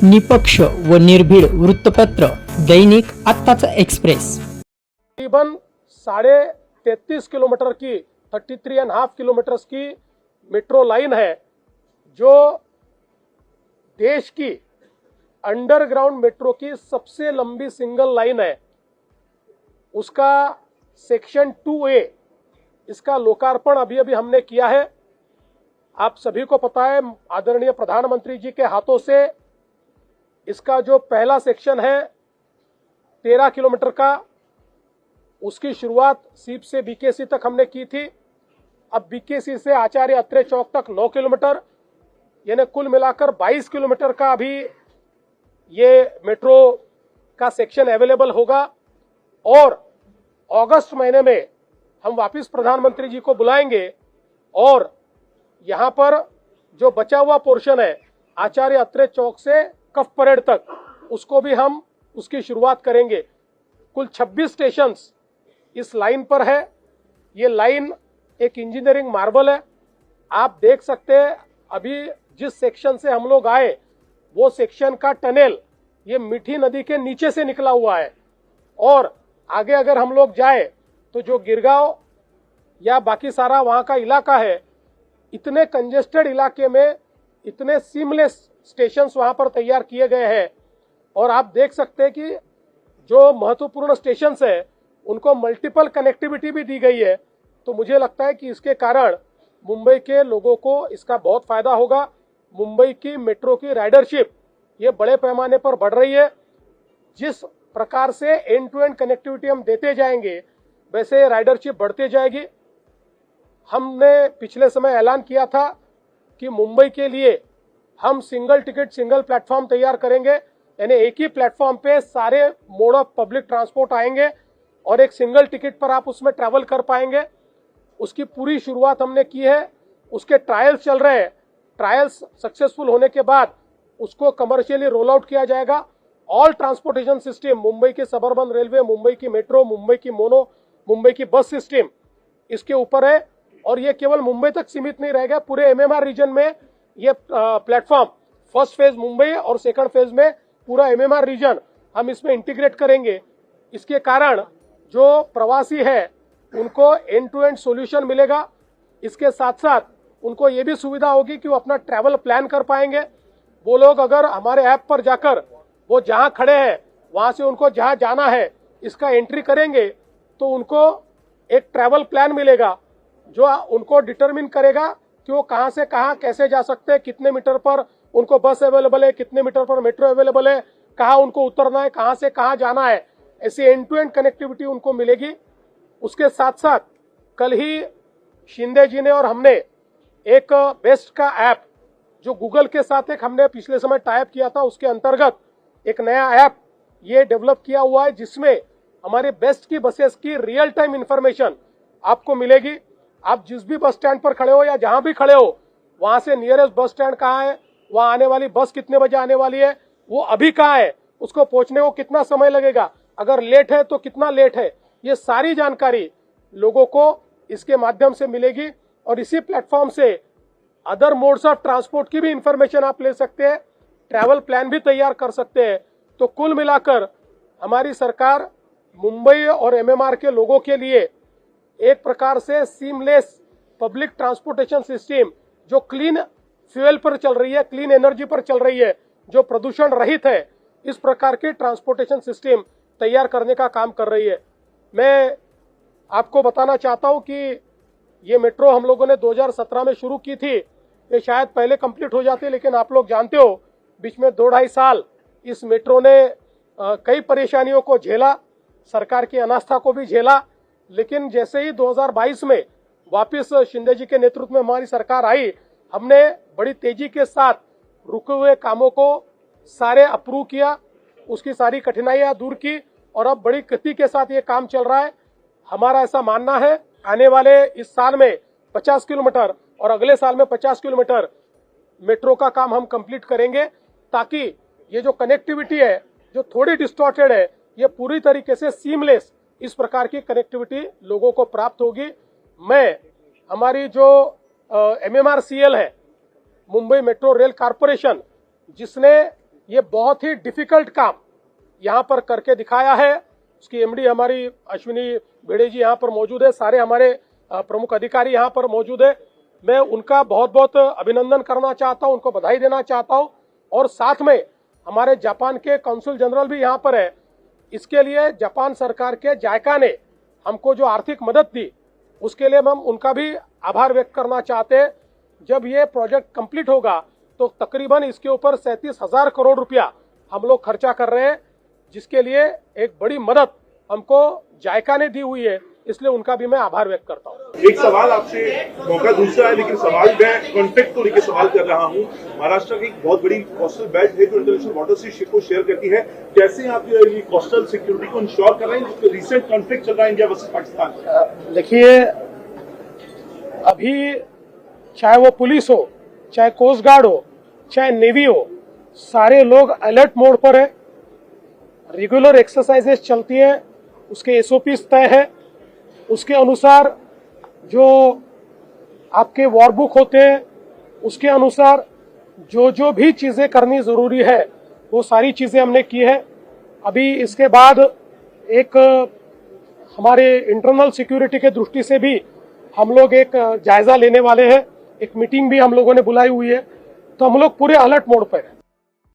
निपक्ष व निर्भीड वृत्तपत्र दैनिक आत्ताचा एक्सप्रेस। तकरीबन 33.5 किलोमीटर की 33.5 किलोमीटर की मेट्रो लाइन है, जो देश की अंडरग्राउंड मेट्रो की सबसे लंबी सिंगल लाइन है। उसका सेक्शन 2A, इसका लोकार्पण अभी अभी हमने किया है। आप सभी को पता है, आदरणीय प्रधानमंत्री जी के हाथों से इसका जो पहला सेक्शन है 13 किलोमीटर का, उसकी शुरुआत सीप से बीकेसी तक हमने की थी। अब बीकेसी से आचार्य अत्रे चौक तक 9 किलोमीटर, यानी कुल मिलाकर 22 किलोमीटर का अभी ये मेट्रो का सेक्शन अवेलेबल होगा। और अगस्त महीने में हम वापस प्रधानमंत्री जी को बुलाएंगे और यहाँ पर जो बचा हुआ पोर्शन है आचार्य अत्रे चौक से कफ परेड तक, उसको भी हम उसकी शुरुआत करेंगे। कुल 26 स्टेशंस इस लाइन पर है। ये लाइन एक इंजीनियरिंग मार्वल है। आप देख सकते हैं अभी जिस सेक्शन से हम लोग आए वो सेक्शन का टनल ये मीठी नदी के नीचे से निकला हुआ है। और आगे अगर हम लोग जाए तो जो गिरगांव या बाकी सारा वहाँ का इलाका है, इतने कंजेस्टेड इलाके में इतने सीमलेस स्टेशंस वहाँ पर तैयार किए गए हैं। और आप देख सकते हैं कि जो महत्वपूर्ण स्टेशंस है उनको मल्टीपल कनेक्टिविटी भी दी गई है। तो मुझे लगता है कि इसके कारण मुंबई के लोगों को इसका बहुत फायदा होगा। मुंबई की मेट्रो की राइडरशिप ये बड़े पैमाने पर बढ़ रही है। जिस प्रकार से एंड टू एंड कनेक्टिविटी हम देते जाएंगे, वैसे राइडरशिप बढ़ती जाएगी। हमने पिछले समय ऐलान किया था कि मुंबई के लिए हम सिंगल टिकट सिंगल प्लेटफॉर्म तैयार करेंगे, यानी एक ही प्लेटफॉर्म पे सारे मोड ऑफ पब्लिक ट्रांसपोर्ट आएंगे और एक सिंगल टिकट पर आप उसमें ट्रैवल कर पाएंगे। उसकी पूरी शुरुआत हमने की है। उसके ट्रायल्स चल रहे हैं। ट्रायल्स सक्सेसफुल होने के बाद उसको कमर्शियली रोल आउट किया जाएगा। ऑल ट्रांसपोर्टेशन सिस्टम, मुंबई की सबअर्बन रेलवे, मुंबई की मेट्रो, मुंबई की मोनो, मुंबई की बस सिस्टम इसके ऊपर है। और ये केवल मुंबई तक सीमित नहीं रहेगा, पूरे एमएमआर रीजन में ये प्लेटफॉर्म फर्स्ट फेज मुंबई और सेकंड फेज में पूरा एमएमआर रीजन हम इसमें इंटीग्रेट करेंगे। इसके कारण जो प्रवासी है उनको एंड टू एंड सॉल्यूशन मिलेगा। इसके साथ साथ उनको ये भी सुविधा होगी कि वो अपना ट्रैवल प्लान कर पाएंगे। वो लोग अगर हमारे ऐप पर जाकर वो जहां खड़े हैं वहां से उनको जहां जाना है इसका एंट्री करेंगे तो उनको एक ट्रैवल प्लान मिलेगा जो उनको डिटरमिन करेगा कि वो कहां से कहां कैसे जा सकते हैं, कितने मीटर पर उनको बस अवेलेबल है, कितने मीटर पर मेट्रो अवेलेबल है, कहां उनको उतरना है, कहां से कहां जाना है। ऐसी एंड टू एंड कनेक्टिविटी उनको मिलेगी। उसके साथ साथ कल ही शिंदे जी ने और हमने एक बेस्ट का ऐप जो गूगल के साथ एक हमने पिछले समय टाइप किया था, उसके अंतर्गत एक नया ऐप ये डेवलप किया हुआ है जिसमें हमारे बेस्ट की बसेस की रियल टाइम इंफॉर्मेशन आपको मिलेगी। आप जिस भी बस स्टैंड पर खड़े हो या जहां भी खड़े हो वहां से नियरेस्ट बस स्टैंड कहाँ है, वहां आने वाली बस कितने बजे आने वाली है, वो अभी कहाँ है, उसको पहुंचने को कितना समय लगेगा, अगर लेट है तो कितना लेट है, ये सारी जानकारी लोगों को इसके माध्यम से मिलेगी। और इसी प्लेटफॉर्म से अदर मोड्स ऑफ ट्रांसपोर्ट की भी इंफॉर्मेशन आप ले सकते हैं, ट्रैवल प्लान भी तैयार कर सकते हैं। तो कुल मिलाकर हमारी सरकार मुंबई और एमएमआर के लोगों के लिए एक प्रकार से सीमलेस पब्लिक ट्रांसपोर्टेशन सिस्टम जो क्लीन फ्यूल पर चल रही है, क्लीन एनर्जी पर चल रही है, जो प्रदूषण रहित है, इस प्रकार की ट्रांसपोर्टेशन सिस्टम तैयार करने का काम कर रही है। मैं आपको बताना चाहता हूं कि ये मेट्रो हम लोगों ने 2017 में शुरू की थी। ये शायद पहले कंप्लीट हो जाती, लेकिन आप लोग जानते हो बीच में 2-2.5 साल इस मेट्रो ने कई परेशानियों को झेला, सरकार की अनास्था को भी झेला। लेकिन जैसे ही 2022 में वापस शिंदे जी के नेतृत्व में हमारी सरकार आई, हमने बड़ी तेजी के साथ रुके हुए कामों को सारे अप्रूव किया, उसकी सारी कठिनाइयां दूर की और अब बड़ी गति के साथ ये काम चल रहा है। हमारा ऐसा मानना है आने वाले इस साल में 50 किलोमीटर और अगले साल में 50 किलोमीटर मेट्रो का काम हम कंप्लीट करेंगे, ताकि ये जो कनेक्टिविटी है जो थोड़ी डिस्टॉर्टेड है, ये पूरी तरीके से सीमलेस इस प्रकार की कनेक्टिविटी लोगों को प्राप्त होगी। मैं हमारी जो MMRCL है, मुंबई मेट्रो रेल कॉरपोरेशन, जिसने ये बहुत ही डिफिकल्ट काम यहाँ पर करके दिखाया है। उसकी एमडी हमारी अश्विनी भिड़े जी यहाँ पर मौजूद है, सारे हमारे प्रमुख अधिकारी यहाँ पर मौजूद है। मैं उनका बहुत बहुत अभिनंदन करना चाहता हूँ, उनको बधाई देना चाहता हूँ। और साथ में हमारे जापान के कौंसिल जनरल भी यहाँ पर है। इसके लिए जापान सरकार के जायका ने हमको जो आर्थिक मदद दी उसके लिए हम उनका भी आभार व्यक्त करना चाहते हैं। जब ये प्रोजेक्ट कंप्लीट होगा तो तकरीबन इसके ऊपर 37,000 करोड़ रुपया हम लोग खर्चा कर रहे हैं, जिसके लिए एक बड़ी मदद हमको जायका ने दी हुई है, इसलिए उनका भी मैं आभार व्यक्त करता हूँ। एक सवाल आपसे, मौका दूसरा है लेकिन सवाल मैं कॉन्फ्लिक्ट को लेकर सवाल कर रहा हूँ। महाराष्ट्र की एक बहुत बड़ी कोस्टल बेल्ट है जो इंटरनेशनल वाटर से शिप को शेयर करती है, कैसे आप ये कोस्टल सिक्योरिटी को इंश्योर कर रहे हैं? रिसेंट कॉन्फ्लिक्ट चल रहा है इंडिया वर्सेस पाकिस्तान। देखिए, अभी चाहे वो पुलिस हो, चाहे कोस्ट गार्ड हो, चाहे नेवी हो, सारे लोग अलर्ट मोड पर है। रेगुलर एक्सरसाइजेस चलती है, उसके एसओपी तय है, उसके अनुसार जो आपके वॉरबुक होते हैं उसके अनुसार जो भी चीजें करनी जरूरी है वो सारी चीजें हमने की है। अभी इसके बाद एक हमारे इंटरनल सिक्योरिटी के दृष्टि से भी हम लोग एक जायजा लेने वाले हैं, एक मीटिंग भी हम लोगों ने बुलाई हुई है, तो हम लोग पूरे अलर्ट मोड पर हैं।